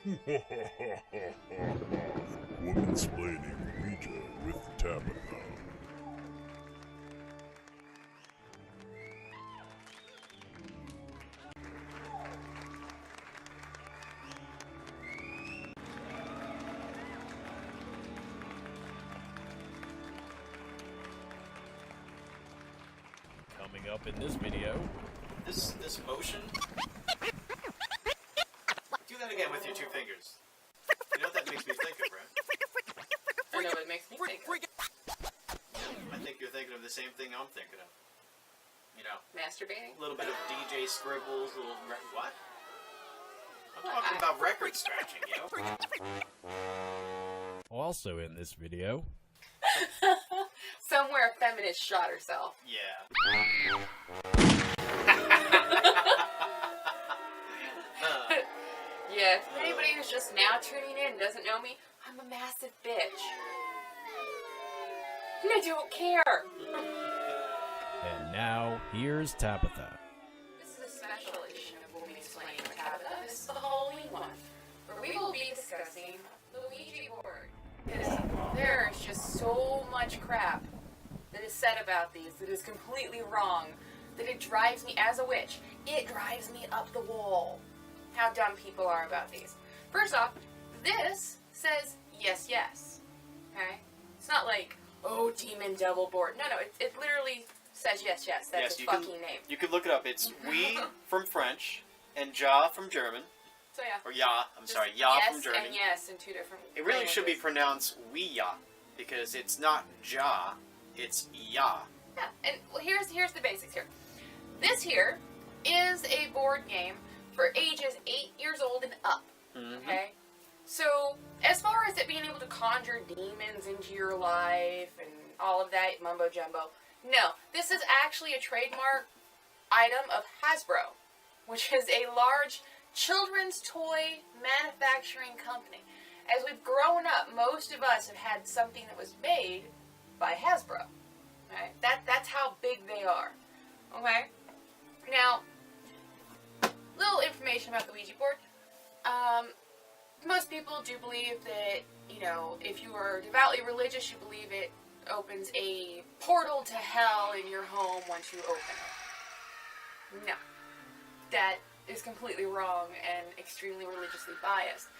Womansplaining Ouija with Tabatha. Coming up in this video. This motion. Do that again with your two fingers. You know what that makes me think of, right? I know what it makes me think of. I think you're thinking of the same thing I'm thinking of. You know, Masturbating? a little bit of DJ scribbles, a little what? I'm talking about record scratching, yo. Also in this video. Somewhere a feminist shot herself. Yeah. Yeah, for anybody who's just now tuning in and doesn't know me, I'm a massive bitch. And I don't care. And now, here's Tabatha. This is a special edition of Womansplaining with Tabatha. This is the Halloween one, where we will be discussing the Ouija board. Because there is just so much crap that is said about these that is completely wrong, that it drives me, as a witch, it drives me up the wall. How dumb people are about these. First off, this says yes, yes. Okay? It's not like, oh, demon devil board. No, it literally says yes, yes. That's its fucking name. You can look it up. It's oui from French and ja from German. So yeah. Or ya, I'm sorry, ya yes from German. And yes in two different It really languages. should be pronounced Ouija, because it's not ja, it's ya. Yeah, and well, here's the basics here. This here is a board game for ages 8 years old and up. Mm-hmm. Okay? So, as far as it being able to conjure demons into your life and all of that mumbo jumbo, no. This is actually a trademark item of Hasbro, which is a large children's toy manufacturing company. As we've grown up, most of us have had something that was made by Hasbro. Okay? That's how big they are. Okay? Now, little information about the Ouija board. Most people do believe that, you know, if you are devoutly religious, you believe it opens a portal to hell in your home once you open it. No. That is completely wrong and extremely religiously biased.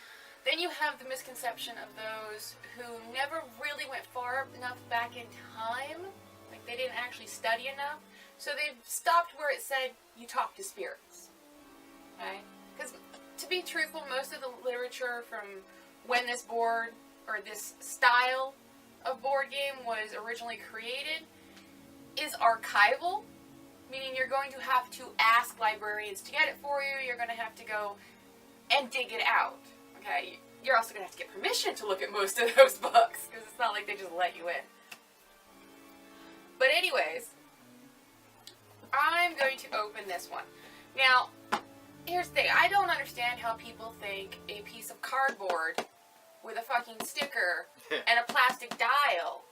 Then you have the misconception of those who never really went far enough back in time. Like, they didn't actually study enough. So they've stopped where it said, you talk to spirits. Okay? Because, to be truthful, most of the literature from when this board, or this style of board game was originally created, is archival. Meaning you're going to have to ask librarians to get it for you. You're going to have to go and dig it out. Okay? You're also going to have to get permission to look at most of those books, because it's not like they just let you in. But anyways, I'm going to open this one. Now, here's the thing. I don't understand how people think a piece of cardboard with a fucking sticker and a plastic dial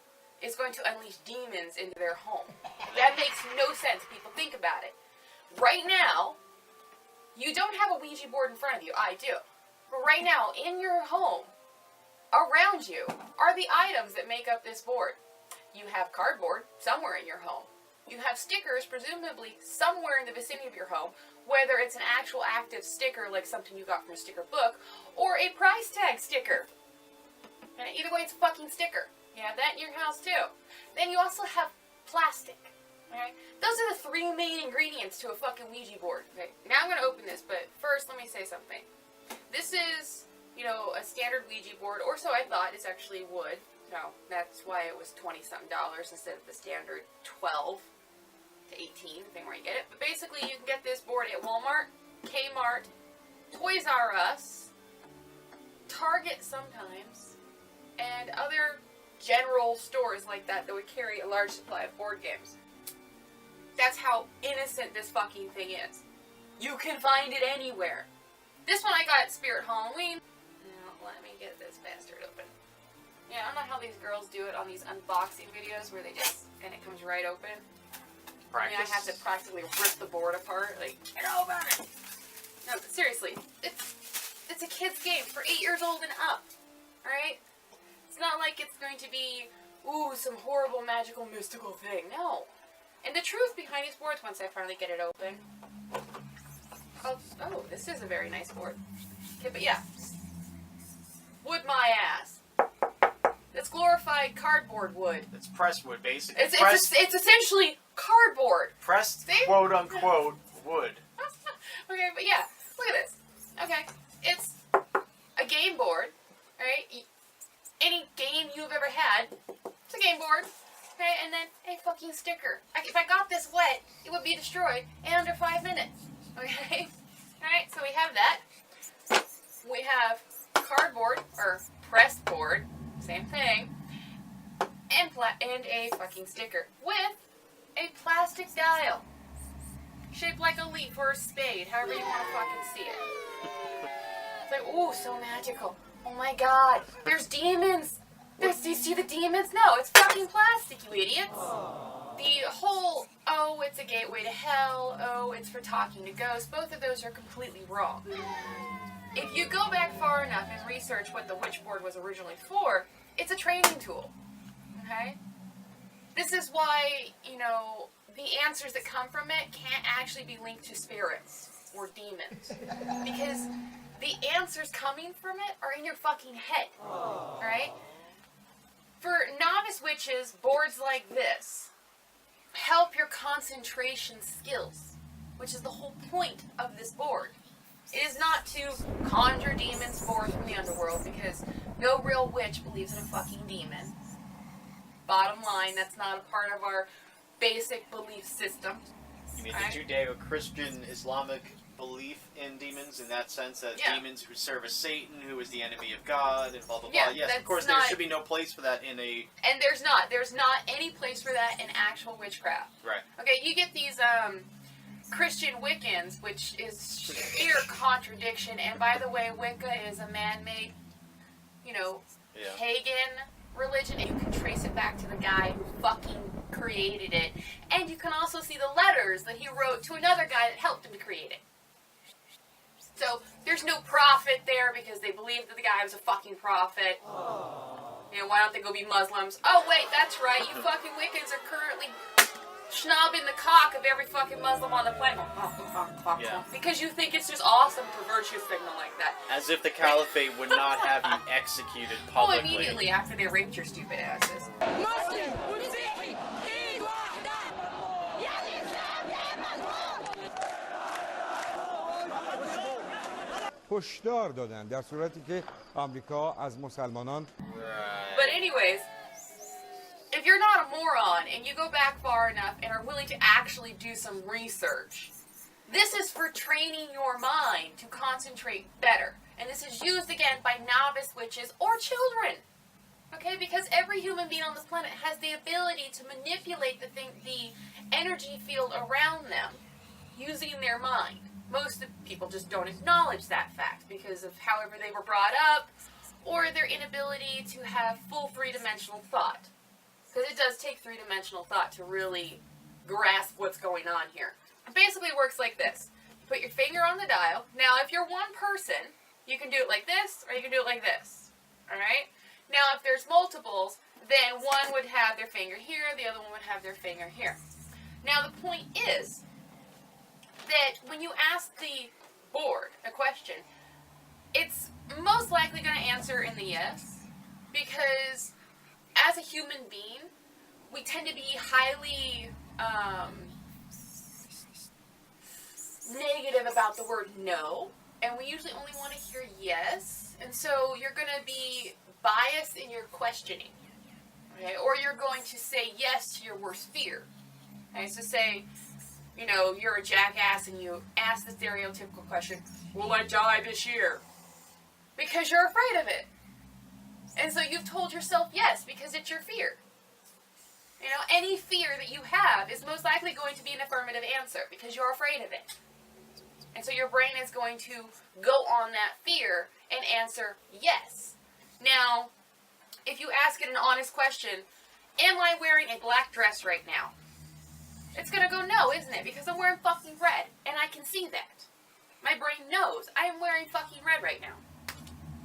is going to unleash demons into their home. That makes no sense. People, think about it. Right now, you don't have a Ouija board in front of you. I do. But right now, in your home, around you, are the items that make up this board. You have cardboard somewhere in your home. You have stickers, presumably somewhere in the vicinity of your home, whether it's an actual active sticker, like something you got from a sticker book, or a price tag sticker. And either way, it's a fucking sticker. You have that in your house, too. Then you also have plastic. Okay? Those are the three main ingredients to a fucking Ouija board. Okay? Now I'm going to open this, but first let me say something. This is, you know, a standard Ouija board, or so I thought. It's actually wood. No, that's why it was $20-something instead of the standard $12 to $18, depending where you get it. But basically, you can get this board at Walmart, Kmart, Toys R Us, Target sometimes, and other general stores like that that would carry a large supply of board games. That's how innocent this fucking thing is. You can find it anywhere. This one I got at Spirit Halloween. Now, let me get this bastard open. Yeah, I don't know how these girls do it on these unboxing videos where they just, and it comes right open. Practice. I mean, I have to practically rip the board apart, like, get over it! No, but seriously, it's it's a kid's game for 8 years old and up. Alright? It's not like it's going to be, ooh, some horrible, magical, mystical thing. No. And the truth behind these boards, once I finally get it open. Oh, this is a very nice board. Okay, but yeah. Wood my ass. It's glorified cardboard wood. It's pressed wood, basically. It's essentially cardboard. Pressed, See? quote unquote, wood. Okay, but yeah, look at this. Okay, it's a game board, right? Any game you've ever had, it's a game board. Okay, and then a fucking sticker. If I got this wet, it would be destroyed in under 5 minutes. Okay? Alright, so we have that. We have cardboard, or pressed board, same thing, and a fucking sticker with a plastic dial. Shaped like a leaf or a spade, however you want to fucking see it. It's like, ooh, so magical. Oh my god, there's demons! Do you see the demons? No, it's fucking plastic, you idiots. The whole, oh, it's a gateway to hell, oh, it's for talking to ghosts, both of those are completely wrong. If you go back far enough and research what the witch board was originally for, it's a training tool. Okay? This is why, you know, the answers that come from it can't actually be linked to spirits or demons. Because the answers coming from it are in your fucking head. Alright? For novice witches, boards like this help your concentration skills, which is the whole point of this board. It is not to conjure demons forth from the underworld, because no real witch believes in a fucking demon. Bottom line, that's not a part of our basic belief system. You mean right? the Judeo-Christian Islamic belief in demons, in that sense that demons who serve as Satan, who is the enemy of God, and blah blah blah. Yes, of course, there should be no place for that in a... And there's not any place for that in actual witchcraft. Right. Okay, you get these Christian Wiccans, which is sheer contradiction, and by the way, Wicca is a man-made, you know, pagan religion, and you can trace it back to the guy who fucking created it. And you can also see the letters that he wrote to another guy that helped him to create it. So, there's no prophet there because they believed that the guy was a fucking prophet. You know, why don't they go be Muslims? Oh, wait, that's right, you fucking Wiccans are currently schnobbing the cock of every fucking Muslim on the planet. Yeah. Because you think it's just awesome for virtue signal like that. As if the caliphate would not have you executed publicly. Oh, immediately after they raped your stupid asses. هشدار دادن در صورتی که آمریکا از مسلمانان But anyways, if you're not a moron and you go back far enough and are willing to actually do some research, this is for training your mind to concentrate better. And this is used again by novice witches or children. Okay, because every human being on this planet has the ability to manipulate the energy field around them using their mind. Most people just don't acknowledge that fact because of however they were brought up or their inability to have full three-dimensional thought. Because it does take three-dimensional thought to really grasp what's going on here. It basically works like this. You put your finger on the dial. Now, if you're one person, you can do it like this or you can do it like this. Alright? Now, if there's multiples, then one would have their finger here, the other one would have their finger here. Now, the point is that when you ask the board a question, it's most likely going to answer in the yes, because as a human being, we tend to be highly negative about the word no, and we usually only want to hear yes, and so you're going to be biased in your questioning, okay? Or you're going to say yes to your worst fear. Okay, so say, you know, you're a jackass and you ask the stereotypical question, will I die this year? Because you're afraid of it. And so you've told yourself yes because it's your fear. You know, any fear that you have is most likely going to be an affirmative answer because you're afraid of it. And so your brain is going to go on that fear and answer yes. Now, if you ask it an honest question, am I wearing a black dress right now? It's going to go no, isn't it? Because I'm wearing fucking red, and I can see that. My brain knows. I am wearing fucking red right now.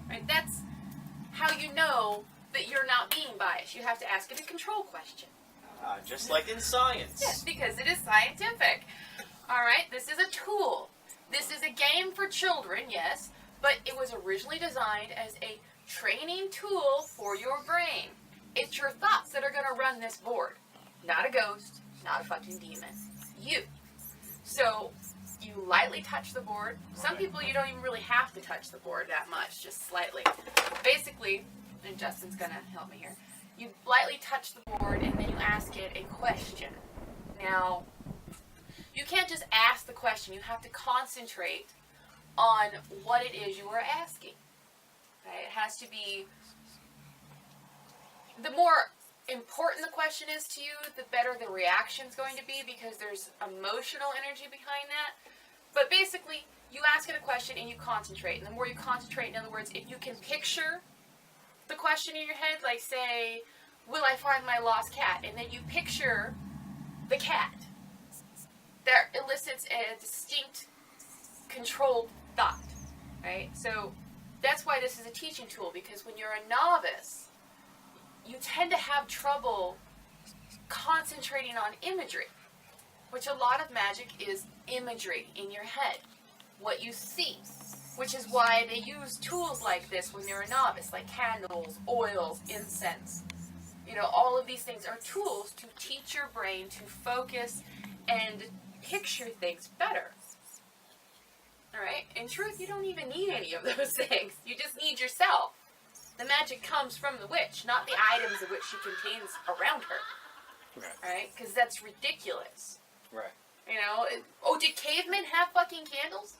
Right? That's how you know that you're not being biased. You have to ask it a control question. Just like in science. Yes, because it is scientific. Alright, this is a tool. This is a game for children, yes, but it was originally designed as a training tool for your brain. It's your thoughts that are going to run this board. Not a ghost, not a fucking demon. You. So, you lightly touch the board. Some people, you don't even really have to touch the board that much, just slightly. Basically, and Justin's going to help me here, you lightly touch the board and then you ask it a question. Now, you can't just ask the question. You have to concentrate on what it is you are asking. Okay? It has to be... The more important the question is to you, the better the reaction's going to be, because there's emotional energy behind that. But basically, you ask it a question and you concentrate. And the more you concentrate, in other words, if you can picture the question in your head, like say, will I find my lost cat? And then you picture the cat. That elicits a distinct, controlled thought, right? So that's why this is a teaching tool, because when you're a novice, you tend to have trouble concentrating on imagery, which a lot of magic is imagery in your head, what you see, which is why they use tools like this when you're a novice, like candles, oils, incense. You know, all of these things are tools to teach your brain to focus and picture things better. Alright? In truth, you don't even need any of those things. You just need yourself. The magic comes from the witch, not the items of which she contains around her. Right. Alright? Because that's ridiculous. Right. You know? Did cavemen have fucking candles?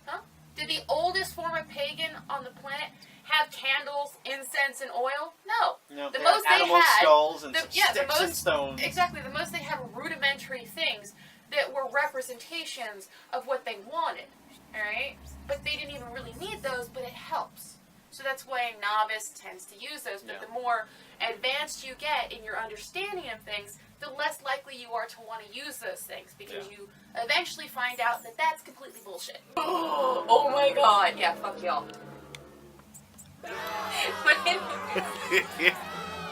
Huh? Did the oldest form of pagan on the planet have candles, incense, and oil? No. No, the they most had they animal had, skulls and sticks the most, and stones. Exactly. The most they had were rudimentary things that were representations of what they wanted. Alright? But they didn't even really need those, but it helps. So that's why a novice tends to use those. But the more advanced you get in your understanding of things, the less likely you are to want to use those things, because you eventually find out that that's completely bullshit. Oh my god. Yeah, fuck y'all. But anyway,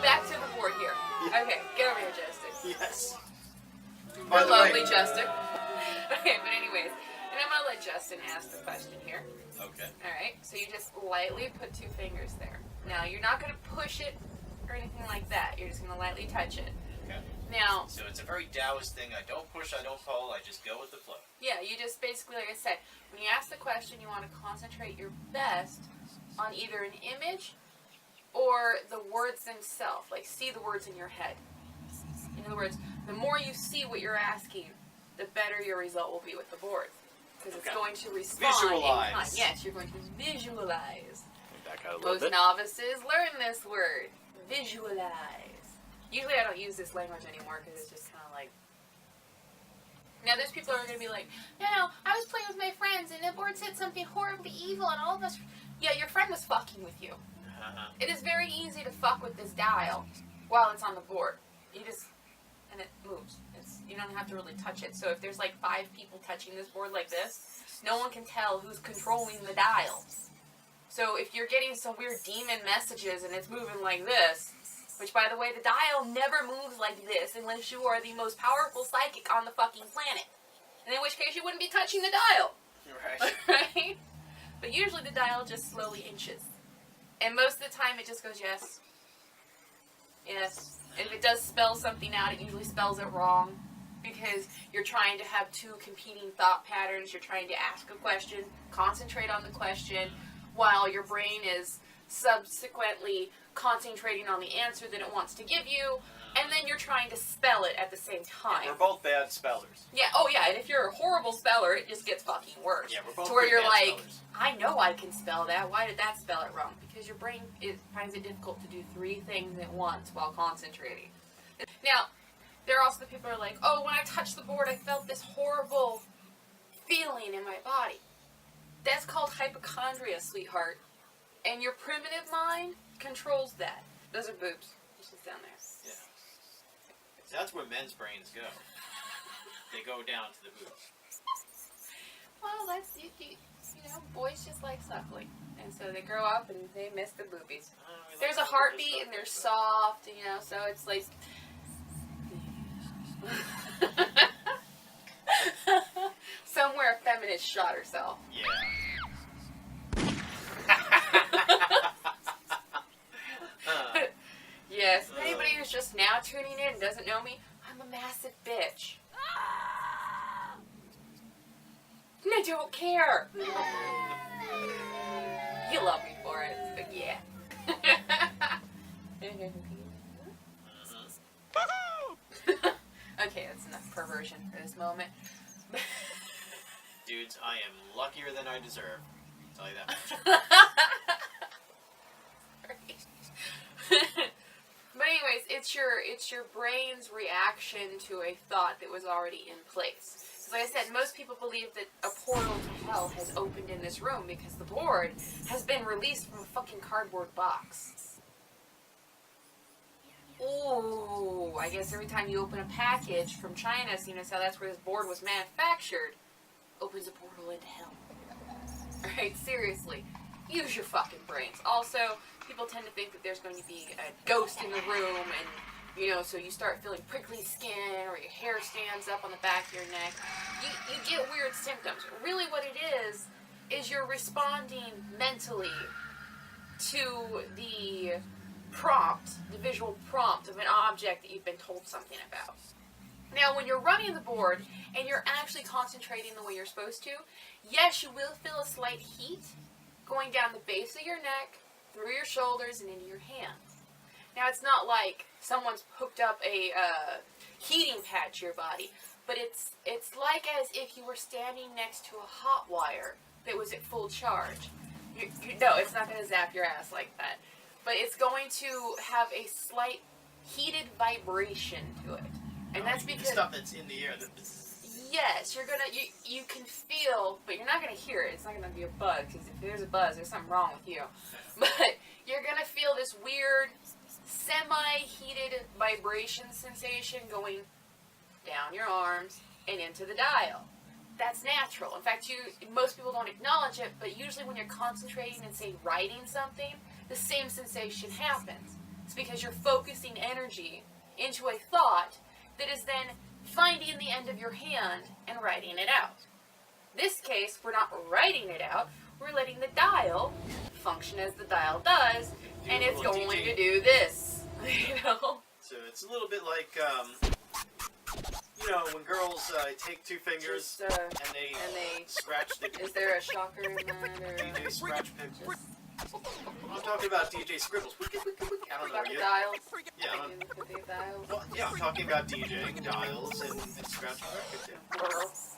back to the board here. Okay, get over here, Justin. Yes. You're lovely, Justin. Okay, but anyways, and I'm gonna let Justin ask the question here. Okay. Alright, so you just lightly put 2 fingers there. Now, you're not gonna push it or anything like that. You're just gonna lightly touch it. Okay. Now... So it's a very Taoist thing. I don't push, I don't pull, I just go with the flow. Yeah, you just basically, like I said, when you ask the question, you want to concentrate your best on either an image or the words themselves. Like, see the words in your head. In other words, the more you see what you're asking, the better your result will be with the board. Because it's going to respond. Visualize. In time. Yes, you're going to visualize. Back out a little Most bit. novices learn this word. Visualize. Usually I don't use this language anymore because it's just kind of like... Now there's people who are going to be like, no, I was playing with my friends and the board said something horribly evil and all of us... Yeah, your friend was fucking with you. It is very easy to fuck with this dial while it's on the board. You just... And it moves. You don't have to really touch it. So if there's like 5 people touching this board like this, no one can tell who's controlling the dial. So if you're getting some weird demon messages and it's moving like this, which by the way, the dial never moves like this unless you are the most powerful psychic on the fucking planet. And in which case you wouldn't be touching the dial. Right. Right? But usually the dial just slowly inches. And most of the time it just goes yes. Yes. And if it does spell something out, it usually spells it wrong. Because you're trying to have 2 competing thought patterns. You're trying to ask a question, concentrate on the question, while your brain is subsequently concentrating on the answer that it wants to give you. And then you're trying to spell it at the same time. We're both bad spellers. Yeah, oh yeah, and if you're a horrible speller, it just gets fucking worse. Yeah, we're both to where you're bad like, spellers. I know I can spell that. Why did that spell it wrong? Because your brain finds it difficult to do 3 things at once while concentrating. Now, there are also the people who are like, oh, when I touched the board, I felt this horrible feeling in my body. That's called hypochondria, sweetheart. And your primitive mind controls that. Those are boobs. It's just down there. Yeah. So that's where men's brains go. They go down to the boobs. Well, that's, you know, boys just like suckling. And so they grow up and they miss the boobies. There's a heartbeat and they're soft, you know, so it's like... Somewhere a feminist shot herself. Yeah. Yes, if anybody who's just now tuning in and doesn't know me, I'm a massive bitch. And I don't care. You love me for it, but yeah. Okay, that's enough perversion for this moment. Dudes, I am luckier than I deserve. I'll tell you that much. But anyways, it's your brain's reaction to a thought that was already in place. So like I said, most people believe that a portal to hell has opened in this room because the board has been released from a fucking cardboard box. Ooh, I guess every time you open a package from China, so you know, so that's where this board was manufactured, opens a portal into hell. Alright, seriously. Use your fucking brains. Also, people tend to think that there's going to be a ghost in the room, and, you know, so you start feeling prickly skin, or your hair stands up on the back of your neck. You get weird symptoms. Really what it is you're responding mentally to the prompt, the visual prompt of an object that you've been told something about. Now, when you're running the board, and you're actually concentrating the way you're supposed to, yes, you will feel a slight heat going down the base of your neck, through your shoulders, and into your hands. Now, it's not like someone's hooked up a heating pad to your body, but it's like as if you were standing next to a hot wire that was at full charge. No, it's not going to zap your ass like that, but it's going to have a slight heated vibration to it. And that's because... the stuff that's in the air. Yes, you're gonna, you can feel, but you're not gonna hear it. It's not gonna be a buzz, because if there's a buzz, there's something wrong with you. But you're gonna feel this weird, semi-heated vibration sensation going down your arms and into the dial. That's natural. In fact, most people don't acknowledge it, but usually when you're concentrating and, say, writing something, the same sensation happens. It's because you're focusing energy into a thought that is then finding the end of your hand and writing it out. This case, we're not writing it out, we're letting the dial function as the dial does, and it's going to do this. You know? So it's a little bit like, you know, when girls take two fingers and they scratch the... Is there a shocker in that? Or DJ Scratch Pixels. I'm talking about DJ Scribbles. I don't know you. Dials. Yeah, well, yeah, I'm talking about DJing dials and scratching records.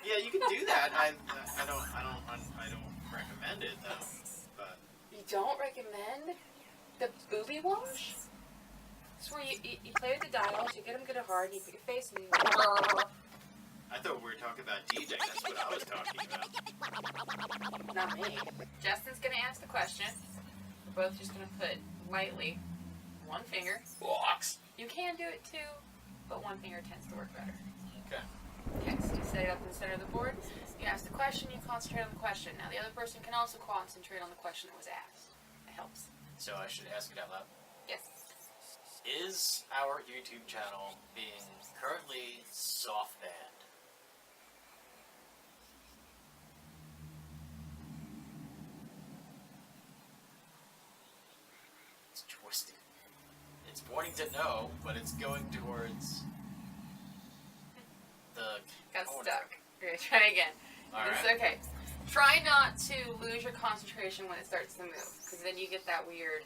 Yeah, you can do that. I don't recommend it though. But you don't recommend the booby wash? It's where you play with the dials, you get them good and hard, and you put your face in the... I thought we were talking about DJing. That's what I was talking about. Not me. Justin's going to answer the question. We're both just going to put lightly one finger. Box. You can do it too, but one finger tends to work better. Okay. Okay, so you set it up in the center of the board. You ask the question, you concentrate on the question. Now, the other person can also concentrate on the question that was asked. It helps. So I should ask it out loud? Yes. Is our YouTube channel being currently soft banned? Twisted. It's pointing to no, but it's going towards the Got corner. stuck. Okay, try again. It's Alright. okay. Try not to lose your concentration when it starts to move, because then you get that weird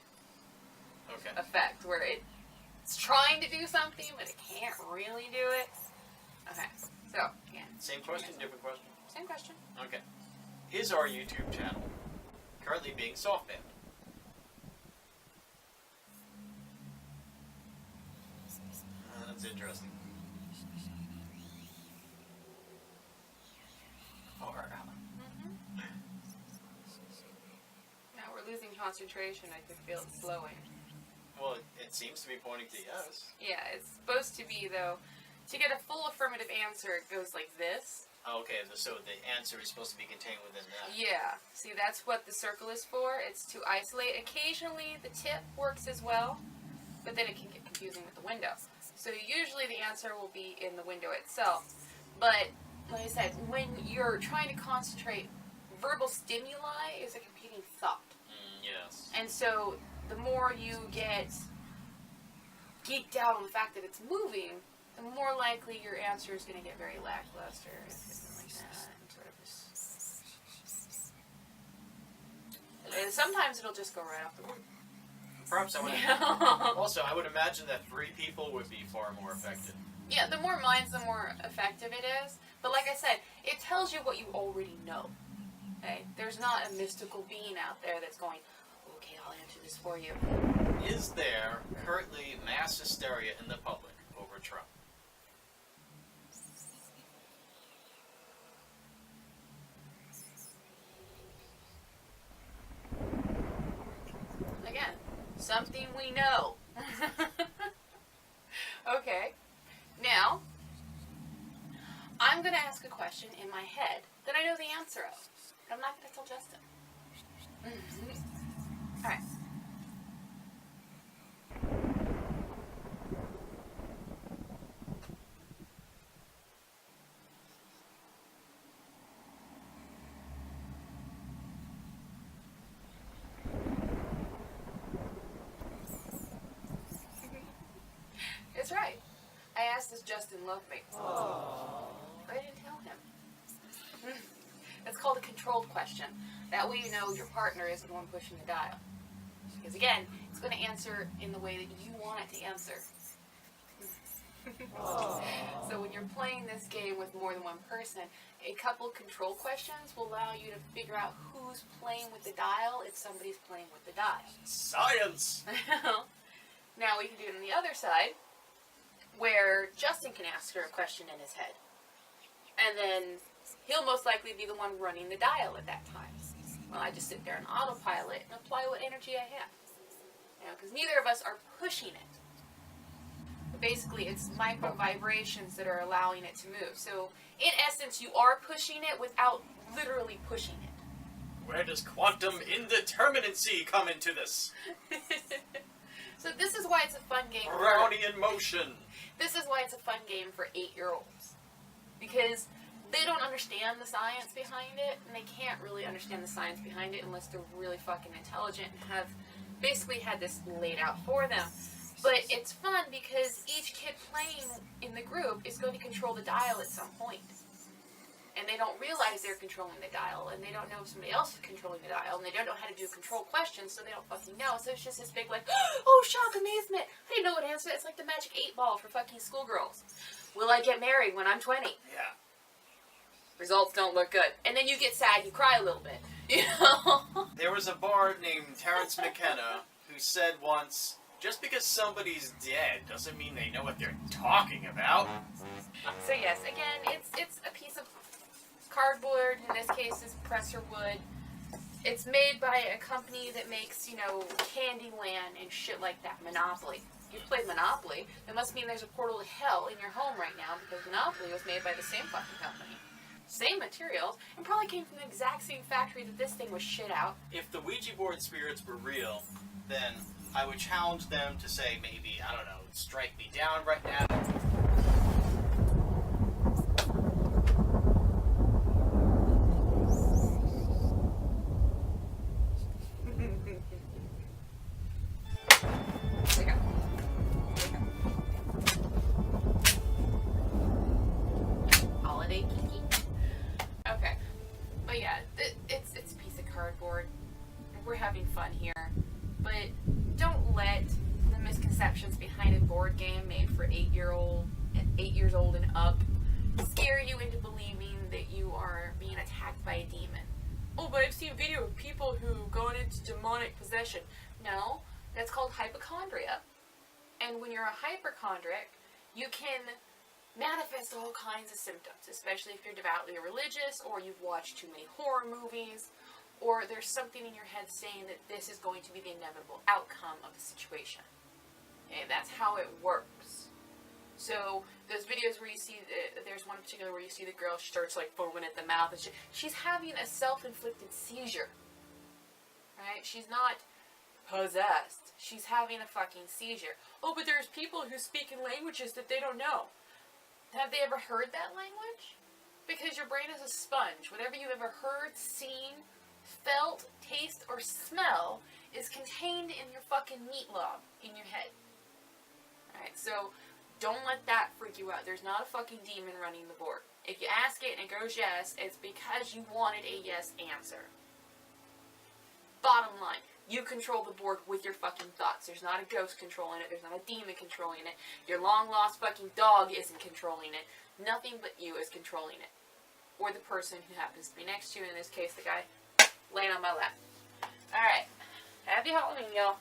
effect where it's trying to do something, but it can't really do it. Okay, so, again. Same question, different question? Same question. Okay. Is our YouTube channel currently being soft banned? That's interesting. Now we're losing concentration. I could feel it slowing. Well, it seems to be pointing to yes. Yeah, it's supposed to be, though. To get a full affirmative answer, it goes like this. Okay, so the answer is supposed to be contained within that. Yeah. See, that's what the circle is for. It's to isolate. Occasionally, the tip works as well, but then it can get confusing with the window. So usually the answer will be in the window itself. But, like I said, when you're trying to concentrate, verbal stimuli is a competing thought. Yes. And so the more you get geeked out on the fact that it's moving, the more likely your answer is going to get very lackluster. Like that, and sometimes it'll just go right off the board. Perhaps I would. Also, I would imagine that 3 people would be far more effective. Yeah, the more minds, the more effective it is. But like I said, it tells you what you already know. Okay? There's not a mystical being out there that's going, okay, I'll answer this for you. Is there currently mass hysteria in the public over Trump? Again, something we know. Okay. Now, I'm going to ask a question in my head that I know the answer of. But I'm not going to tell Justin. Alright. It's right. I asked this Justin love me. I didn't tell him. It's called a controlled question. That way you know your partner isn't the one pushing the dial. Because again, it's going to answer in the way that you want it to answer. So when you're playing this game with more than one person, a couple control questions will allow you to figure out who's playing with the dial if somebody's playing with the dial. Science! Now we can do it on the other side, where Justin can ask her a question in his head. And then he'll most likely be the one running the dial at that time. Well, I just sit there and autopilot and apply what energy I have. You know, because neither of us are pushing it. But basically, it's micro vibrations that are allowing it to move. So, in essence, you are pushing it without literally pushing it. Where does quantum indeterminacy come into this? So this is why it's a fun game. Brownian motion. This is why it's a fun game for 8-year-olds. Because they don't understand the science behind it, and they can't really understand the science behind it unless they're really fucking intelligent and have basically had this laid out for them. But it's fun because each kid playing in the group is going to control the dial at some point. And they don't realize they're controlling the dial, and they don't know if somebody else is controlling the dial, and they don't know how to do control questions, so they don't fucking know. So it's just this big, like, oh, shock, amazement. I didn't know what to answer. It's like the magic 8-ball for fucking schoolgirls. Will I get married when I'm 20? Yeah. Results don't look good. And then you get sad, you cry a little bit. You know? There was a bard named Terence McKenna who said once, just because somebody's dead doesn't mean they know what they're talking about. So yes, again, it's a piece of cardboard. In this case, is presser wood. It's made by a company that makes, you know, Candyland and shit like that. Monopoly. If you've played Monopoly, that must mean there's a portal to hell in your home right now, because Monopoly was made by the same fucking company. Same materials, and probably came from the exact same factory that this thing was shit out. If the Ouija board spirits were real, then I would challenge them to say maybe, I don't know, strike me down right now. Holiday kiki. Okay, but yeah, it's a piece of cardboard. We're having fun here, but don't let the misconceptions behind a board game made for 8 years old and up scare you into believing that you are being attacked by a demon. Oh, but I've seen video of people who gone into demonic possession. No, that's called hypochondria. And when you're a hypochondriac, you can manifest all kinds of symptoms, especially if you're devoutly religious, or you've watched too many horror movies, or there's something in your head saying that this is going to be the inevitable outcome of the situation. Okay, that's how it works. So those videos where you see, there's one in particular where you see the girl, she starts like foaming at the mouth, and she's having a self-inflicted seizure. Right? She's not possessed. She's having a fucking seizure. Oh, but there's people who speak in languages that they don't know. Have they ever heard that language? Because your brain is a sponge. Whatever you've ever heard, seen, felt, taste, or smell is contained in your fucking meat lobe in your head. Alright, so don't let that freak you out. There's not a fucking demon running the board. If you ask it and it goes yes, it's because you wanted a yes answer. Bottom line, you control the board with your fucking thoughts. There's not a ghost controlling it. There's not a demon controlling it. Your long-lost fucking dog isn't controlling it. Nothing but you is controlling it. Or the person who happens to be next to you. In this case, the guy laying on my lap. Alright. Happy Halloween, y'all.